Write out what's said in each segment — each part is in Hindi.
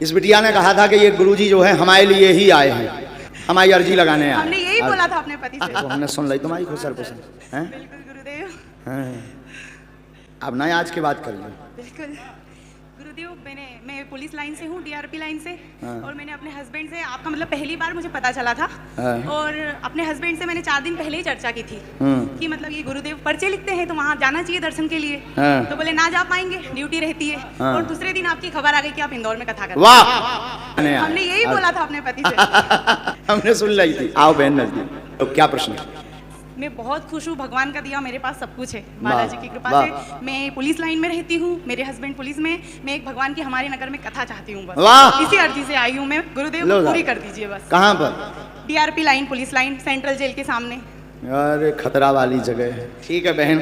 इस बिटिया ने कहा था कि ये गुरुजी जो है हमारे लिए ही आए हैं, हमारी अर्जी लगाने आए। हमने यही बोला था अपने पति से। तो हमने सुन ली तुम्हारी खुसर पुसर हैं। बिल्कुल गुरुदेव। अब ना आज की बात कर लो। बिल्कुल गुरुदेव, मैं पुलिस लाइन से हूँ, डीआरपी लाइन से। और मैंने अपने हस्बैंड से, आपका मतलब पहली बार मुझे पता चला था। और अपने हस्बैंड से मैंने 4 दिन पहले ही चर्चा की थी कि मतलब ये गुरुदेव पर्चे लिखते हैं तो वहाँ जाना चाहिए दर्शन के लिए। तो बोले ना जा पाएंगे, ड्यूटी रहती है। और दूसरे दिन आपकी खबर आ गई कि आप इंदौर में कथा कर। वाह, हमने यही बोला था अपने पति से। हमने सुन ली थी। आओ बहन नजदीक। तो क्या प्रश्न है? मैं बहुत खुश हूँ, भगवान का दिया मेरे पास सब कुछ है, बालाजी की कृपा से। मैं पुलिस लाइन में रहती हूँ, मेरे हस्बैंड पुलिस में। मैं एक भगवान की हमारे नगर में कथा चाहती हूँ, बस इसी अर्जी से आई हूँ मैं। गुरुदेव पूरी कर दीजिए बस। कहाँ पर? DRP line, police line, central jail के सामने। अरे खतरा वाली जगह है। ठीक है बहन,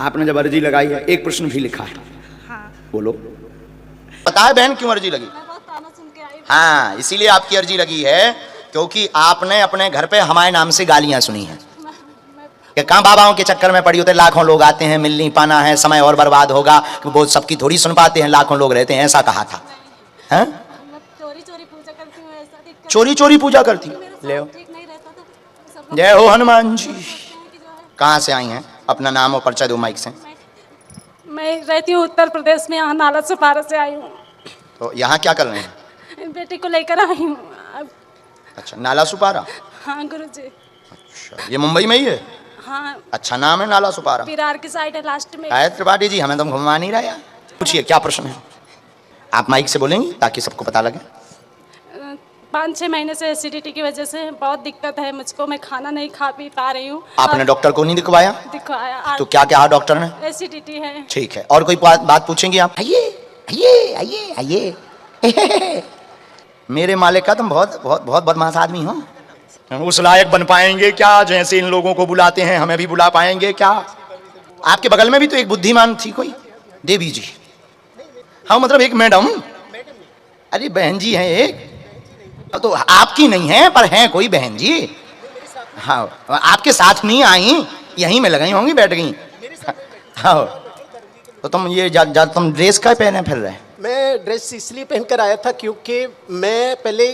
आपने जब अर्जी लगाई है, एक प्रश्न भी लिखा है। हाँ बोलो। पता है बहन क्यों अर्जी लगी? हाँ, इसीलिए आपकी अर्जी लगी है क्योंकि आपने अपने घर पे हमारे नाम से गालियां सुनी हैं कि कहाँ बाबाओं के चक्कर में पड़ी होते, लाखों लोग आते हैं, मिल नहीं पाना है, समय और बर्बाद होगा, वो सबकी थोड़ी सुन पाते हैं, लाखों लोग रहते हैं, ऐसा कहा था। हैं? चोरी चोरी पूजा करती हूँ, ऐसा दिक्कत। चोरी चोरी पूजा करती? ले ठीक नहीं रहता था, सब लोग जय हो हनुमान जी। कहते हैं कि जो है। कहाँ से आई हैं? अपना नाम और परिचय दो माइक से। मैं रहती हूँ उत्तर प्रदेश में, यहाँ नाला सुपारा से आई हूँ। तो यहाँ क्या कर रहे हैं? बेटी को लेकर आई हूँ। अच्छा, नाला सुपारा। हाँ गुरुजी। अच्छा, ये मुंबई में ही है? हाँ, अच्छा नाम है नाला सुपारा। विरार की साइड है लास्ट में। त्रिपाठी जी, हमें तुम घुमा नहीं रहे। पूछिए क्या प्रश्न है? आप माइक से बोलेंगी ताकि सबको पता लगे। 5-6 महीने से एसिडिटी की वजह से बहुत दिक्कत है मुझको, मैं खाना नहीं खा पी पा रही हूँ। आपने डॉक्टर को नहीं दिखवाया? दिखवाया। तो क्या कहा डॉक्टर ने? एसिडिटी है। ठीक है, और कोई बात पूछेंगी आप? आइए आइए आइए आइए। मेरे मालिक का तुम बहुत बहुत बहुत बदमाश आदमी हो। उस लायक बन पाएंगे क्या जैसे इन लोगों को बुलाते हैं, हमें भी बुला पाएंगे क्या? आपके बगल में भी तो एक बुद्धिमान थी कोई, देवी जी। हाँ मतलब एक मैडम। अरे बहन जी हैं एक, तो आपकी नहीं है पर हैं कोई बहन जी। हाँ, आपके साथ नहीं आई, यहीं में लगाई होंगी, बैठ गई। हाँ, तो तुम ये तुम ड्रेस का पहने फिर रहे? मैं ड्रेस इसलिए पहनकर आया था क्योंकि मैं पहले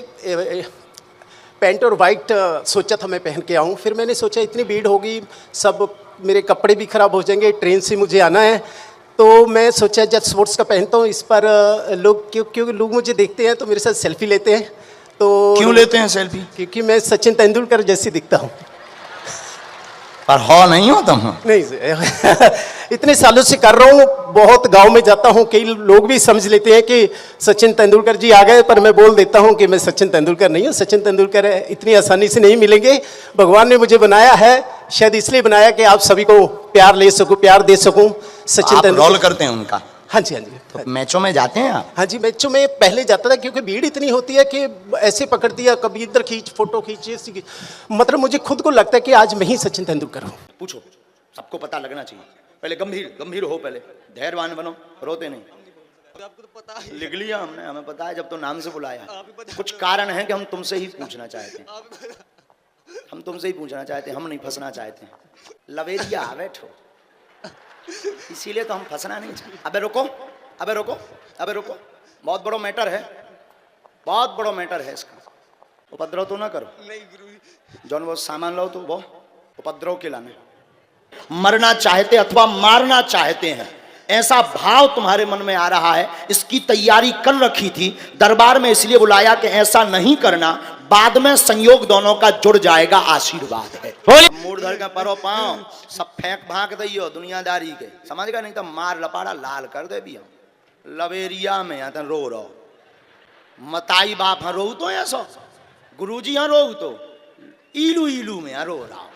पैंट और वाइट सोचा था मैं पहन के आऊँ। फिर मैंने सोचा इतनी भीड़ होगी, सब मेरे कपड़े भी ख़राब हो जाएंगे, ट्रेन से मुझे आना है। तो मैं सोचा जब स्पोर्ट्स का पहनता हूँ, इस पर लोग क्योंकि लोग मुझे देखते हैं तो मेरे साथ सेल्फी लेते हैं। तो क्यों लेते हैं सेल्फी? क्योंकि मैं सचिन तेंदुलकर जैसी दिखता हूँ। पर हो नहीं हो तुम? नहीं इतने सालों से कर रहा हूँ, बहुत गांव में जाता हूँ, कई लोग भी समझ लेते हैं कि सचिन तेंदुलकर जी आ गए, पर मैं बोल देता हूँ कि मैं सचिन तेंदुलकर नहीं हूँ। सचिन तेंदुलकर इतनी आसानी से नहीं मिलेंगे। भगवान ने मुझे बनाया है, शायद इसलिए बनाया कि आप सभी को प्यार ले सकूँ, प्यार दे सकूँ। सचिन तेंदुलकर रोल करते हैं उनका? हाँ जी, हाँ जी। तो मैचों में जाते हैं आप? हाँ जी, मैचों में पहले जाता था क्योंकि भीड़ इतनी होती है कि ऐसे पकड़ दिया, कभी इधर खींच, फोटो खींच, मतलब मुझे खुद को लगता है कि आज मैं ही सचिन तेंदुलकर हूँ। पूछो, सबको पता लगना चाहिए। पहले गंभीर हो, पहले धैर्यवान बनो, रोते नहीं। आपको तो पता है, लिख लिया हमने, हमें पता है जब तो नाम से बुलाया। कुछ कारण है कि हम तुमसे ही पूछना चाहते हैं, हम तुमसे ही पूछना चाहते हैं, हम नहीं फंसना चाहते हैं। लवेरिया बैठो, इसीलिए तो हम फंसना नहीं चाहते। अबे रुको, अबे रुको, अबे रुको, बहुत बड़ा मैटर है, बहुत बड़ा मैटर है इसका। उपद्रव तो ना करो। नहीं गुरु, जौन वो सामान लो तो वो उपद्रव के लाने। मरना चाहते अथवा मारना चाहते हैं, ऐसा भाव तुम्हारे मन में आ रहा है, इसकी तैयारी कर रखी थी। दरबार में इसलिए बुलाया कि ऐसा नहीं करना, बाद में संयोग दोनों का जुड़ जाएगा, आशीर्वाद है। मूर्धर का परो पांव सब फेंक भाग दियो दुनियादारी के, समझ गए? नहीं तो मार लपाड़ा लाल कर दे भी। हम लवेरिया में यहाँ रो रहो, मताई बाप हाँ रो तो ऐसा, गुरुजी हाँ रो तो इलू इलू में रो रहा।